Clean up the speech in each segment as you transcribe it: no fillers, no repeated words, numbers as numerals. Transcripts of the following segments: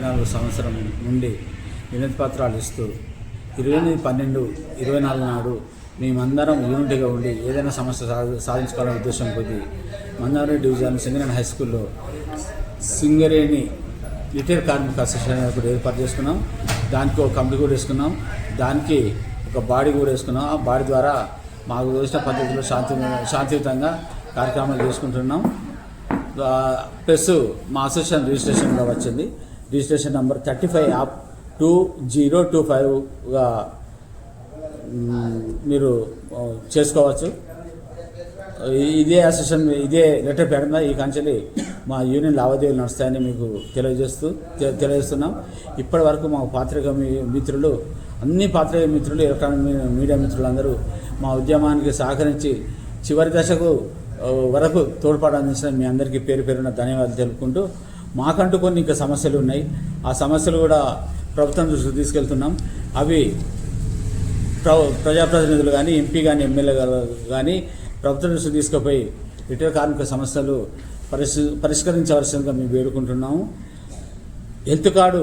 4 సంవత్సరం నుండి వినతి పత్రాలు ఇస్తూ 28/12/24 నాడు మేమందరం యూనిట్గా ఉండి ఏదైనా సమస్య సాధించుకోవాలనే ఉద్దేశం కొద్దీ మందారం డివిజన్ సింగరేణి హై స్కూల్లో సింగరేణి రిటైర్ కార్మిక అసోసియేషన్ కూడా ఏర్పాటు చేసుకున్నాం. దానికి ఒక కమిటీ కూడా వేసుకున్నాం, దానికి ఒక బాడీ కూడా వేసుకున్నాం. ఆ బాడీ ద్వారా మాకు తెలిసిన పద్ధతిలో శాంతియుతంగా కార్యక్రమాలు చేసుకుంటున్నాం. ప్లస్ మా అసోసియేషన్ రిజిస్ట్రేషన్ కూడా వచ్చింది. రిజిస్ట్రేషన్ నెంబర్ 35/2025గా మీరు చేసుకోవచ్చు. ఇదే అసోసియేషన్ ఇదే లెటర్ పేరు మీద ఈ కంచెలి మా యూనియన్ లావాదేవీలు నడుస్తాయని మీకు తెలియజేస్తున్నాం. ఇప్పటి వరకు మా పాత్రిక మిత్రులు ఎలక్ట్రానిక్ మీడియా మిత్రులందరూ మా ఉద్యమానికి సహకరించి చివరి దశకు వరకు తోడ్పాటు అందించిన మీ అందరికీ పేరు పేరున ధన్యవాదాలు తెలుపుకుంటూ, మాకంటూ కొన్ని ఇంకా సమస్యలు ఉన్నాయి. ఆ సమస్యలు కూడా ప్రభుత్వం దృష్టికి తీసుకెళ్తున్నాం. అవి ప్రజాప్రతినిధులు కానీ, ఎంపీ కానీ, ఎమ్మెల్యే కానీ ప్రభుత్వం దృష్టికి తీసుకుపోయి రిటైర్ కార్మిక సమస్యలు పరిష్కరించవలసిందిగా మేము వేడుకుంటున్నాము. హెల్త్ కార్డు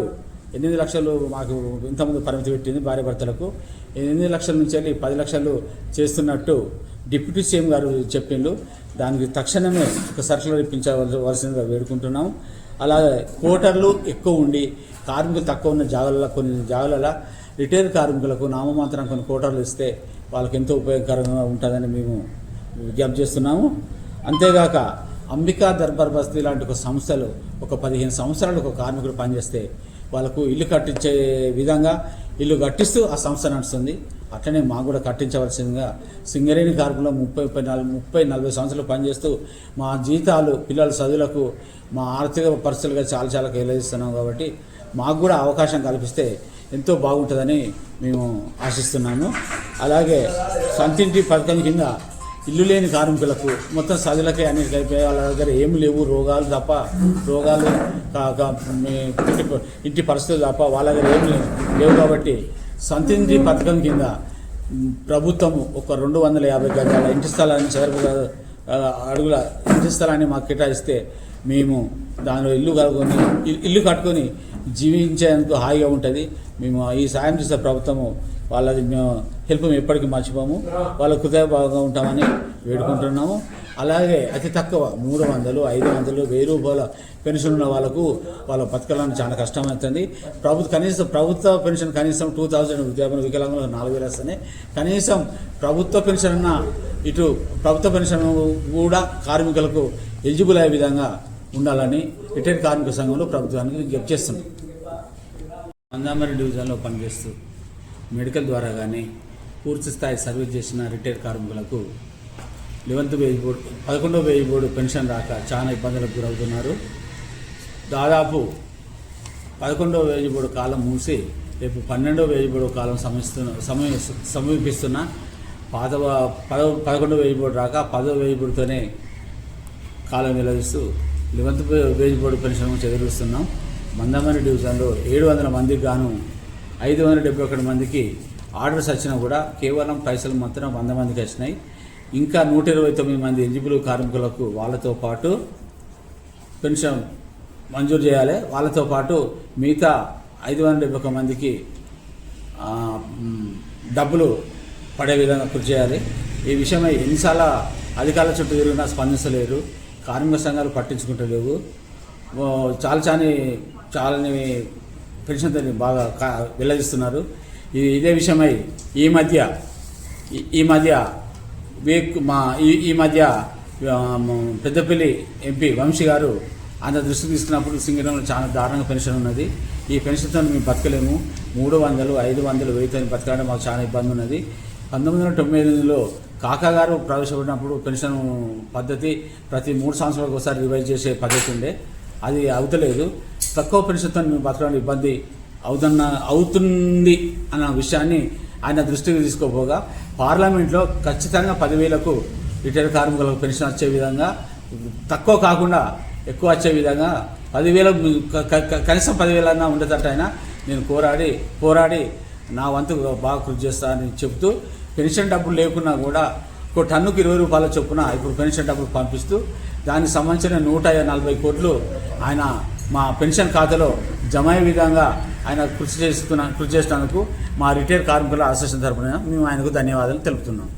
8 లక్షలు మాకు ఇంతకుముందు పరిమితి పెట్టింది భార్య భర్తలకు. 8 లక్షల నుంచి వెళ్ళి 10 లక్షలు చేస్తున్నట్టు డిప్యూటీ సీఎం గారు చెప్పిండ్రు. దానికి తక్షణమే ఒక సర్కులర్ ఇప్పించవలసిందిగా వేడుకుంటున్నాం. అలాగే కోటర్లు ఎక్కువ ఉండి కార్మికులు తక్కువ ఉన్న కొన్ని జాగాలలో రిటైర్ కార్మికులకు నామమాత్రం కొన్ని కోటర్లు ఇస్తే వాళ్ళకి ఎంతో ఉపయోగకరంగా ఉంటుందని మేము విజ్ఞప్తి చేస్తున్నాము. అంతేగాక అంబికా దర్బార్ బస్తీ లాంటి ఒక సంస్థలు ఒక 15 సంవత్సరాలు ఒక కార్మికుడు పనిచేస్తే వాళ్ళకు ఇల్లు కట్టించే విధంగా ఇల్లు కట్టిస్తూ ఆ సంస్థ నడుస్తుంది. అట్లనే మాకు కూడా కట్టించవలసిందిగా సింగరేణి కార్మికులు 30-40 సంవత్సరాలు పనిచేస్తూ మా జీతాలు పిల్లల చదువులకు మా ఆర్థిక పరిస్థితులుగా చాలా కీలయిస్తున్నాం. కాబట్టి మాకు కూడా అవకాశం కల్పిస్తే ఎంతో బాగుంటుందని మేము ఆశిస్తున్నాము. అలాగే సొంతింటి పథకం కింద ఇల్లు లేని కార్మికులకు మొత్తం చదువులకే అన్నిటికీ అయిపోయి వాళ్ళ దగ్గర ఏమి లేవు, రోగాలు ఇంటి పరిస్థితులు తప్ప వాళ్ళ దగ్గర ఏమి లేవు. కాబట్టి సొంతింటి పథకం కింద ప్రభుత్వం ఒక 250 గజాల ఇంటి స్థలాన్ని అడుగుల ఇంటి స్థలాన్ని మాకు కేటాయిస్తే మేము దానిలో ఇల్లు కట్టుకొని జీవించేందుకు హాయిగా ఉంటుంది. మేము ఈ సాయం చేసే ప్రభుత్వము వాళ్ళది హెల్ప్ మేము ఎప్పటికీ మర్చిపోము. వాళ్ళ కృతజ్ఞతగా ఉంటామని వేడుకుంటున్నాము. అలాగే అతి తక్కువ 300, 500, 1000 రూపాయల పెన్షన్ ఉన్న వాళ్ళకు వాళ్ళ బతకాలని చాలా కష్టమవుతుంది. ప్రభుత్వ పెన్షన్ కనీసం 2000, వికలాంగులకు 4000 వస్తున్నాయి. కనీసం ప్రభుత్వ పెన్షన్ అన్న ఇటు ప్రభుత్వ పెన్షన్ కూడా కార్మికులకు ఎలిజిబుల్ అయ్యే విధంగా ఉండాలని రిటైర్ కార్మిక సంఘంలో ప్రభుత్వానికి విజ్ఞప్తి చేస్తున్నాం. మందామరి డివిజన్లో పనిచేస్తూ మెడికల్ ద్వారా కానీ పూర్తి స్థాయి సర్వీస్ చేసిన రిటైర్ కార్మికులకు 11వ వేజ్ బోర్డు పెన్షన్ రాక చాలా ఇబ్బందులకు గురవుతున్నారు. దాదాపు 11వ వేజ్ బోర్డు కాలం మూసి రేపు 12వ వేజ్ బోర్డు కాలం సమీపిస్తున్న 11వ వేజ్ బోర్డు రాక 10వ వేజ్ బోర్డుతోనే కాలం వెల్లడిస్తూ 11వ వేజ్ బోర్డు పెన్షన్ ఎదురుస్తున్నాం. మందమరి డివిజన్లో 700 మందికి గాను 571 మందికి ఆర్డర్స్ వచ్చినా కూడా కేవలం పైసలు మాత్రం 100 మందికి వచ్చినాయి. ఇంకా 129 మంది ఎలిజిబుల్ కార్మికులకు వాళ్ళతో పాటు పెన్షన్ మంజూరు చేయాలి. వాళ్ళతో పాటు మిగతా 571 మందికి డబ్బులు పడే విధంగా కృషి చేయాలి. ఈ విషయమై ఎన్నిసార్లు అధికారుల చుట్టూ తిరిగినా స్పందించలేరు, కార్మిక సంఘాలు పట్టించుకుంటలేవు. చాలాని పెన్షన్ బాగా వెల్లడిస్తున్నారు. ఇదే విషయమై ఈ మధ్య పెద్దపల్లి ఎంపీ వంశీ గారు ఆయన దృష్టి తీసుకున్నప్పుడు సింగరేణిలో చాలా దారుణంగా పెన్షన్ ఉన్నది. ఈ పెన్షన్తో మేము బతకలేము, 300, 500, 1000 బతకడం మాకు చాలా ఇబ్బంది ఉన్నది. 1998లో కాకా గారు ప్రవేశపెట్టినప్పుడు పెన్షన్ పద్ధతి ప్రతి 3 సంవత్సరాలకు ఒకసారి రివైజ్ చేసే పద్ధతి ఉండే, అది అవుతలేదు. తక్కువ పెన్షన్తో మేము బతకడానికి ఇబ్బంది అవుతుంది అన్న విషయాన్ని ఆయన దృష్టికి తీసుకోపోగా పార్లమెంట్లో ఖచ్చితంగా 10,000కు రిటైర్ కార్మికులకు పెన్షన్ వచ్చే విధంగా, తక్కువ కాకుండా ఎక్కువ వచ్చే విధంగా 10,000 కనీసం 10,000 అన్నా ఉండేటట్టు అయినా నేను పోరాడి నా వంతు బాగా కృషి చేస్తానని చెప్తూ పెన్షన్ డబ్బులు లేకున్నా కూడా ఒక టన్నుకు 20 రూపాయల చొప్పున ఇప్పుడు పెన్షన్ డబ్బులు పంపిస్తూ దానికి సంబంధించిన 140 కోట్లు ఆయన మా పెన్షన్ ఖాతాలో జమ అయ్యే విధంగా ఆయన కృషి చేసినందుకు మా రిటైర్ కార్మికుల అసోసియేషన్ తరపున మేము ఆయనకు ధన్యవాదాలు తెలుపుతున్నాం.